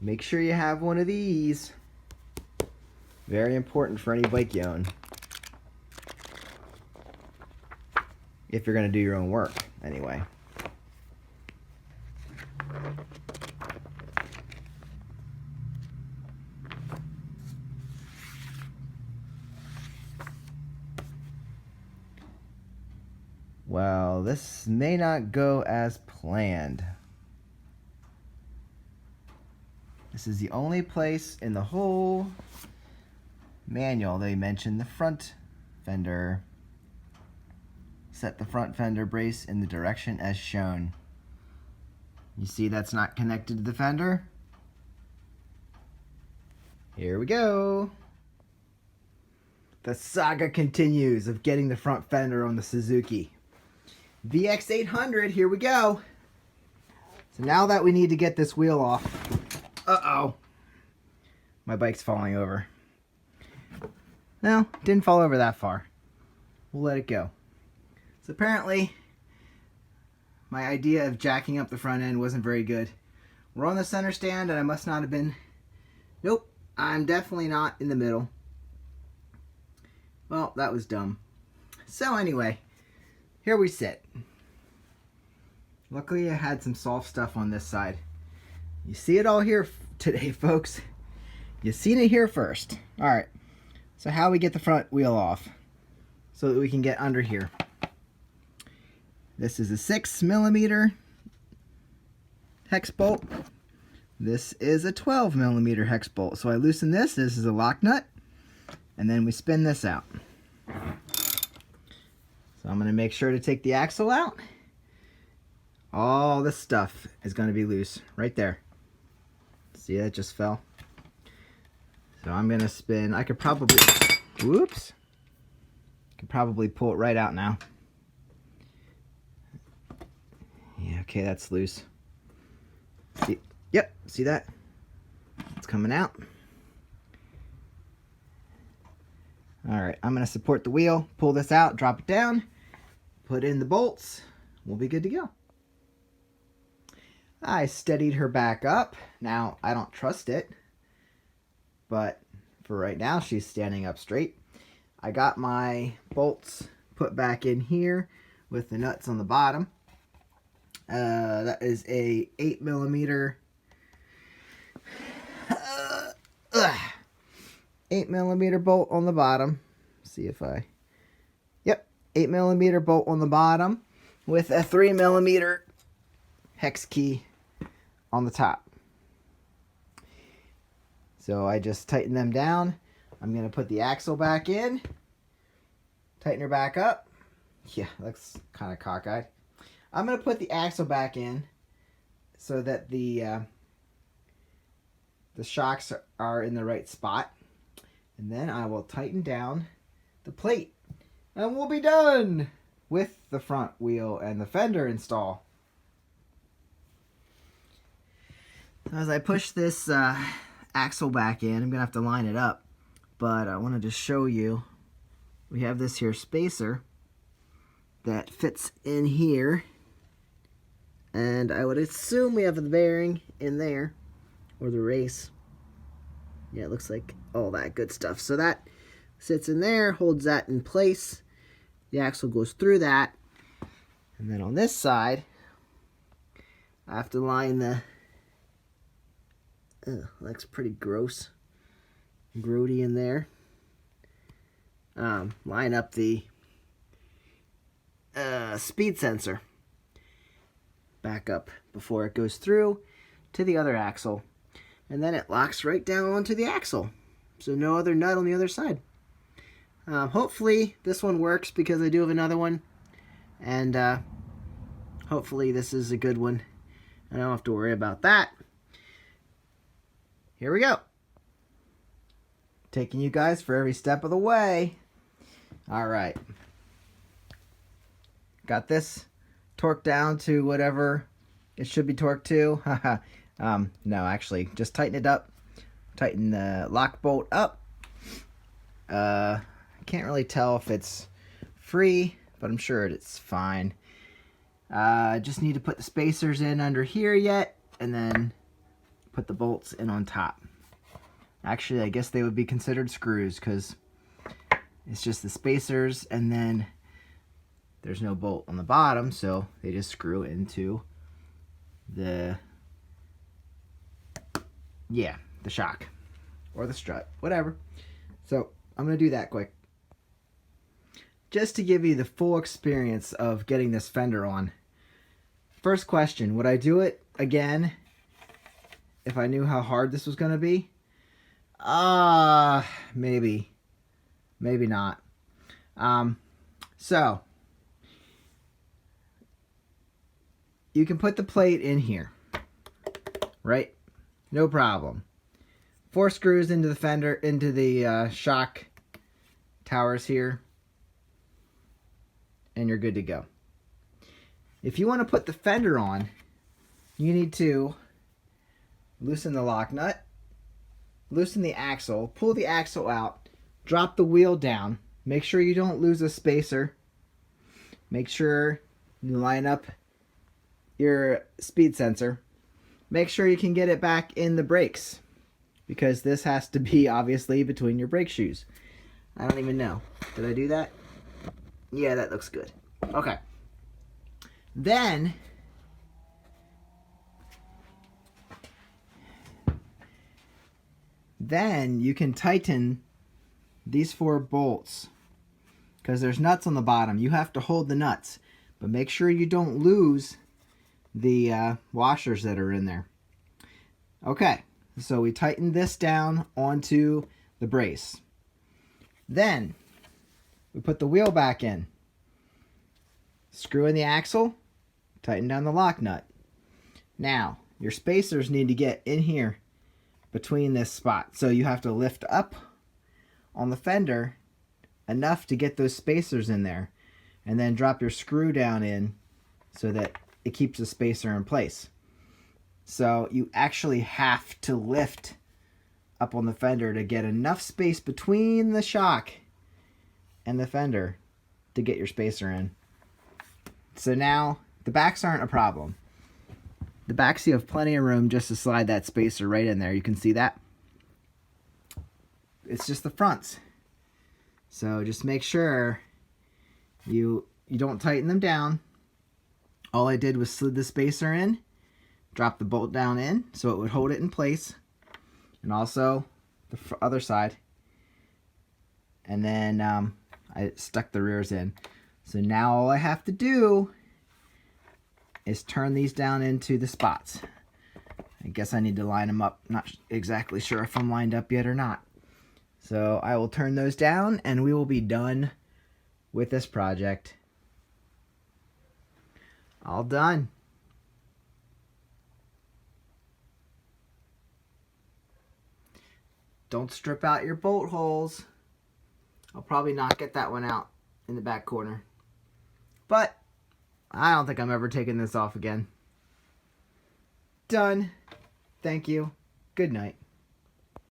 make sure you have one of these. Very important for any bike you own. If you're going to do your own work, anyway. Well, this may not go as planned. This is the only place in the whole manual they mention the front fender. Set the front fender brace in the direction as shown. You see that's not connected to the fender? Here we go. The saga continues of getting the front fender on the Suzuki VX800. Here we go. So now that we need to get this wheel off. Uh-oh. My bike's falling over. No, didn't fall over that far. We'll let it go. So apparently, my idea of jacking up the front end wasn't very good. We're on the center stand and I must not have been... Nope, I'm definitely not in the middle. Well, that was dumb. So anyway, here we sit. Luckily I had some soft stuff on this side. You see it all here today, folks. You seen it here first. Alright, so how we get the front wheel off so that we can get under here. This is a 6mm hex bolt. This is a 12mm hex bolt. So I loosen this. This is a lock nut. And then we spin this out. So I'm going to make sure to take the axle out. All this stuff is going to be loose right there. See, that just fell. So I'm going to spin. I could probably, whoops. Could probably pull it right out now. Yeah, okay, that's loose. See, yep, see that? It's coming out. Alright, I'm going to support the wheel, pull this out, drop it down, put in the bolts. We'll be good to go. I steadied her back up. Now, I don't trust it, but for right now, she's standing up straight. I got my bolts put back in here with the nuts on the bottom. That is a 8mm 8mm bolt on the bottom. See if I... Yep, 8mm bolt on the bottom with a 3mm hex key on the top. So I just tighten them down. I'm going to put the axle back in. Tighten her back up. Yeah, looks kind of cockeyed. I'm going to put the axle back in so that the shocks are in the right spot. And then I will tighten down the plate. And we'll be done with the front wheel and the fender install. As I push this axle back in, I'm going to have to line it up. But I wanted to show you, we have this here spacer that fits in here. And I would assume we have the bearing in there, or the race. Yeah, it looks like all that good stuff. So that sits in there, holds that in place. The axle goes through that. And then on this side, I have to line the... looks pretty gross. Grody in there. Line up the speed sensor back up before it goes through to the other axle, and then it locks right down onto the axle, so no other nut on the other side. Hopefully this one works, because I do have another one, and hopefully this is a good one. I don't have to worry about that. Here we go, taking you guys for every step of the way. All right, got this torqued down to whatever it should be torqued to. No, actually, just tighten it up. Tighten the lock bolt up. I can't really tell if it's free, but I'm sure it's fine. Just need to put the spacers in under here yet, and then put the bolts in on top. Actually, I guess they would be considered screws because it's just the spacers, and then there's no bolt on the bottom, so they just screw into the shock or the strut, whatever. So I'm gonna do that quick just to give you the full experience of getting this Fender on. First question, would I do it again if I knew how hard this was gonna be? Maybe not. So you can put the plate in here, right? No problem. 4 screws into the fender, into the shock towers here, and you're good to go. If you want to put the fender on, you need to loosen the lock nut, loosen the axle, pull the axle out, drop the wheel down, make sure you don't lose a spacer, make sure you line up your speed sensor, make sure you can get it back in the brakes, because this has to be obviously between your brake shoes. I don't even know. Did I do that? Yeah, that looks good. Okay. Then you can tighten these 4 bolts, because there's nuts on the bottom. You have to hold the nuts, but make sure you don't lose the washers that are in there. Okay, so we tighten this down onto the brace. Then we put the wheel back in, screw in the axle, tighten down the lock nut. Now your spacers need to get in here between this spot, so you have to lift up on the fender enough to get those spacers in there, and then drop your screw down in so that it keeps the spacer in place. So you actually have to lift up on the fender to get enough space between the shock and the fender to get your spacer in. So now the backs aren't a problem. The backs, you have plenty of room just to slide that spacer right in there. You can see that. It's just the fronts. So just make sure you don't tighten them down. All I did was slid the spacer in, drop the bolt down in so it would hold it in place, and also the other side, and then I stuck the rears in. So now all I have to do is turn these down into the spots. I guess I need to line them up. Not exactly sure if I'm lined up yet or not. So I will turn those down and we will be done with this project. All done. Don't strip out your bolt holes. I'll probably not get that one out in the back corner. But I don't think I'm ever taking this off again. Done. Thank you. Good night.